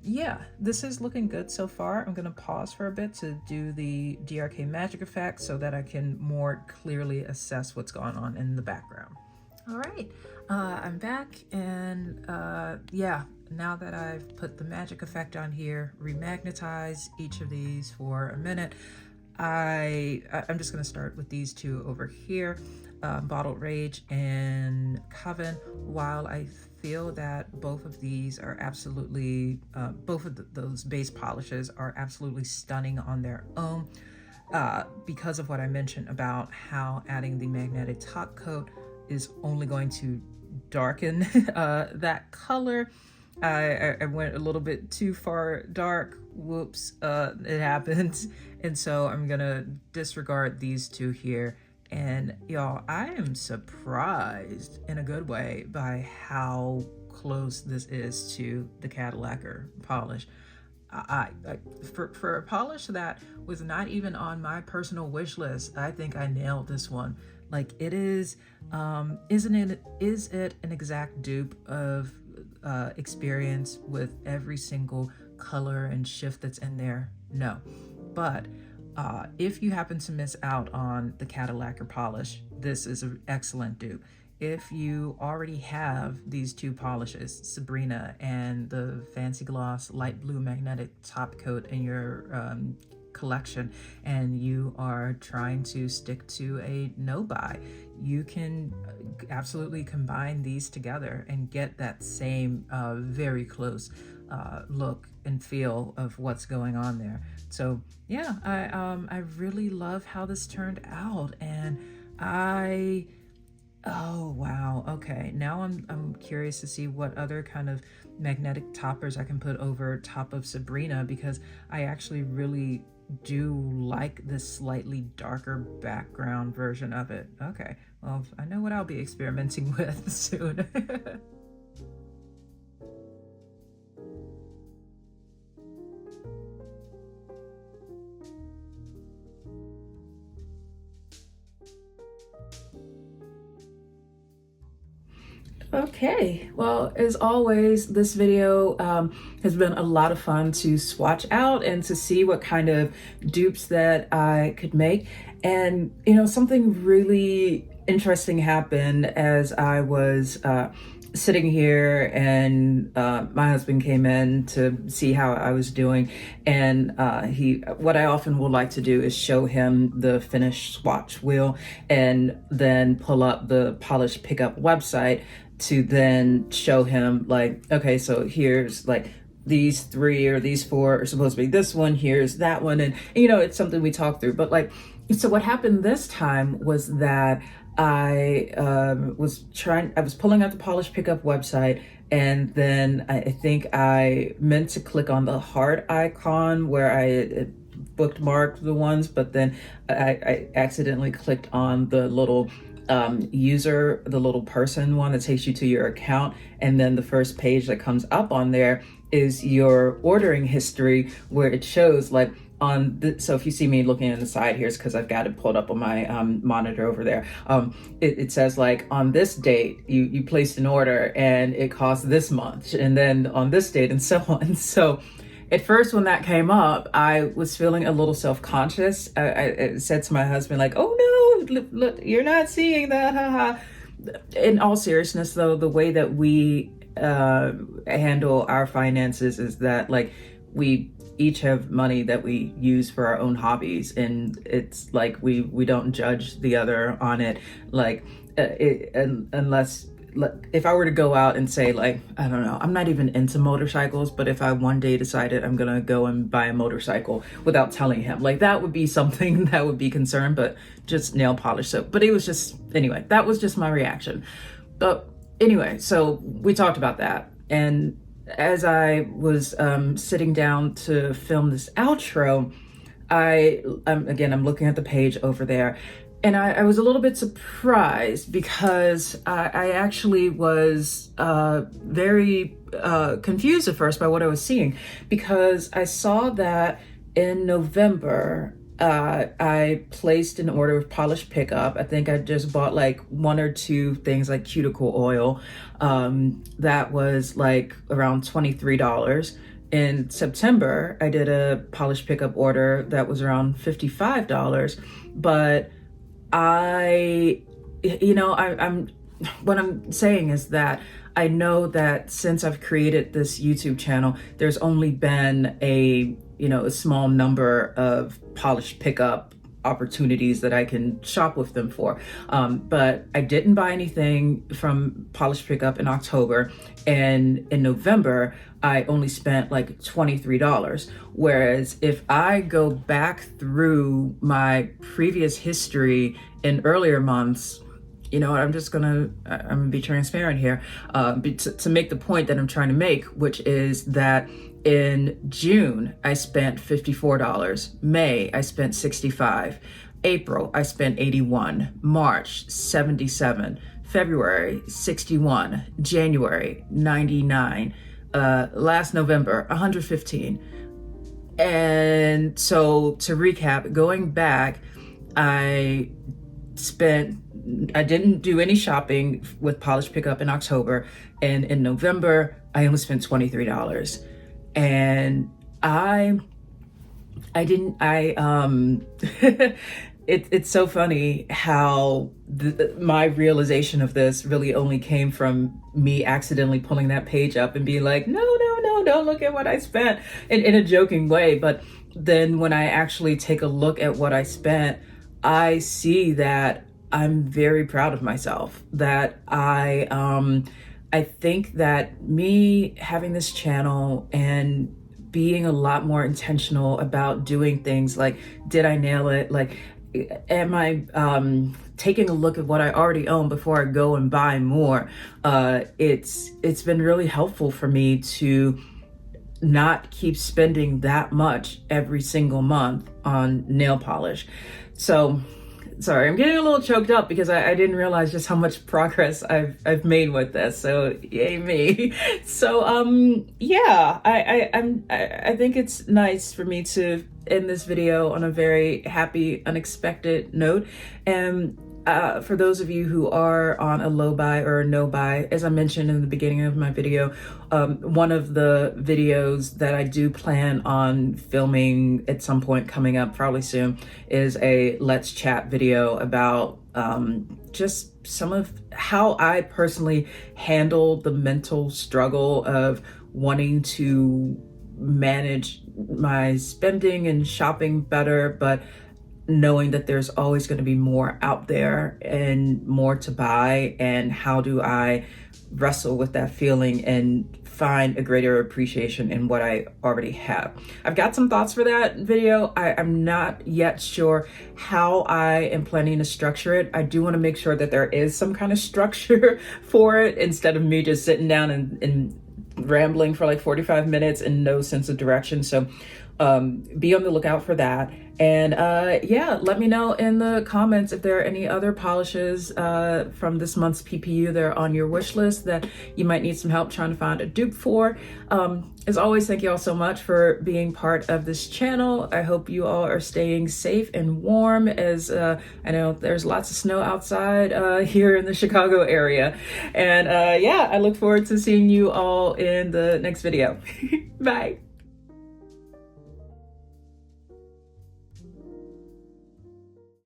Yeah, this is looking good so far. I'm gonna pause for a bit to do the DRK magic effect so that I can more clearly assess what's going on in the background. All right, I'm back, and yeah, now that I've put the magic effect on here, remagnetize each of these for a minute, I'm just gonna start with these two over here, Bottled Rage and Coven. While I feel that both of these are absolutely, both of those base polishes are absolutely stunning on their own, because of what I mentioned about how adding the magnetic top coat is only going to darken that color. I went a little bit too far dark. Whoops, it happens. And so I'm gonna disregard these two here. And y'all, I am surprised in a good way by how close this is to the Cadillacquer polish. For a polish that was not even on my personal wish list, I think I nailed this one. Like, it is, is it an exact dupe of experience with every single color and shift that's in there? No. But If you happen to miss out on the Cadillacquer polish, this is an excellent dupe. If you already have these two polishes, Sabrina and the Fancy Gloss Light Blue Magnetic Top Coat in your collection, and you are trying to stick to a no buy, you can absolutely combine these together and get that same very close look and feel of what's going on there. So yeah, I really love how this turned out, and oh wow, okay, now I'm curious to see what other kind of magnetic toppers I can put over top of Sabrina, because I actually really do like this slightly darker background version of it. Okay, well, I know what I'll be experimenting with soon. Okay, well, as always, this video has been a lot of fun to swatch out and to see what kind of dupes that I could make. And, you know, something really interesting happened as I was sitting here, and my husband came in to see how I was doing, and what I often will like to do is show him the finished swatch wheel and then pull up the Polish Pickup website to then show him, like, okay, so here's like these 3 or these 4 are supposed to be this one, here's that one, and you know, it's something we talk through. But like, so what happened this time was that I was pulling out the Polish Pickup website, and then I think I meant to click on the heart icon where I bookmarked the ones, but then I accidentally clicked on the little user, the little person one that takes you to your account, and then the first page that comes up on there is your ordering history, where it shows like on the, so if you see me looking on the side here, it's because I've got it pulled up on my monitor over there. It says like, on this date you placed an order and it cost this much, and then on this date, and so on. So at first, when that came up, I was feeling a little self-conscious. I said to my husband, like, oh no, look, you're not seeing that, haha. In all seriousness, though, the way that we handle our finances is that, like, we each have money that we use for our own hobbies, and it's like we don't judge the other on it. Like, unless, if I were to go out and say, like, I don't know, I'm not even into motorcycles, but if I one day decided I'm gonna go and buy a motorcycle without telling him, like, that would be something that would be concerned, but just nail polish. So, but it was just, anyway, that was just my reaction. But anyway, so we talked about that. And as I was sitting down to film this outro, I'm looking at the page over there, and I was a little bit surprised because I actually was very confused at first by what I was seeing, because I saw that in November, I placed an order with Polish Pickup. I think I just bought like 1 or 2 things like cuticle oil. That was like around $23. In September, I did a Polish Pickup order that was around $55. But I'm what I'm saying is that I know that since I've created this YouTube channel, there's only been a small number of Polish Pickup opportunities that I can shop with them for. But I didn't buy anything from Polish Pickup in October, and in November, I only spent like $23. Whereas if I go back through my previous history in earlier months, I'm gonna be transparent here, to make the point that I'm trying to make, which is that in June, I spent $54. May, I spent $65. April, I spent $81. March, $77. February, $61. January, $99. Last November, $115. And so to recap, going back, I didn't do any shopping with Polish Pickup in October, and in November, I only spent $23. And I It's so funny how my realization of this really only came from me accidentally pulling that page up and being like, no, no, no, don't look at what I spent, in a joking way. But then when I actually take a look at what I spent, I see that I'm very proud of myself, that I think that me having this channel and being a lot more intentional about doing things like, did I nail it? Like, am I taking a look at what I already own before I go and buy more? It's been really helpful for me to not keep spending that much every single month on nail polish. So sorry, I'm getting a little choked up because I didn't realize just how much progress I've made with this. So yay me. So yeah, I think it's nice for me to end this video on a very happy, unexpected note. And for those of you who are on a low buy or a no buy, as I mentioned in the beginning of my video, one of the videos that I do plan on filming at some point coming up probably soon is a Let's Chat video about just some of how I personally handle the mental struggle of wanting to manage my spending and shopping better, but knowing that there's always going to be more out there and more to buy, and how do I wrestle with that feeling and find a greater appreciation in what I already have. I've got some thoughts for that video. I'm not yet sure how I am planning to structure it. I do want to make sure that there is some kind of structure for it, instead of me just sitting down and rambling for like 45 minutes and no sense of direction. So be on the lookout for that. And yeah, let me know in the comments if there are any other polishes from this month's PPU that are on your wish list that you might need some help trying to find a dupe for. As always, thank you all so much for being part of this channel. I hope you all are staying safe and warm, as I know there's lots of snow outside here in the Chicago area. And yeah, I look forward to seeing you all in the next video. Bye.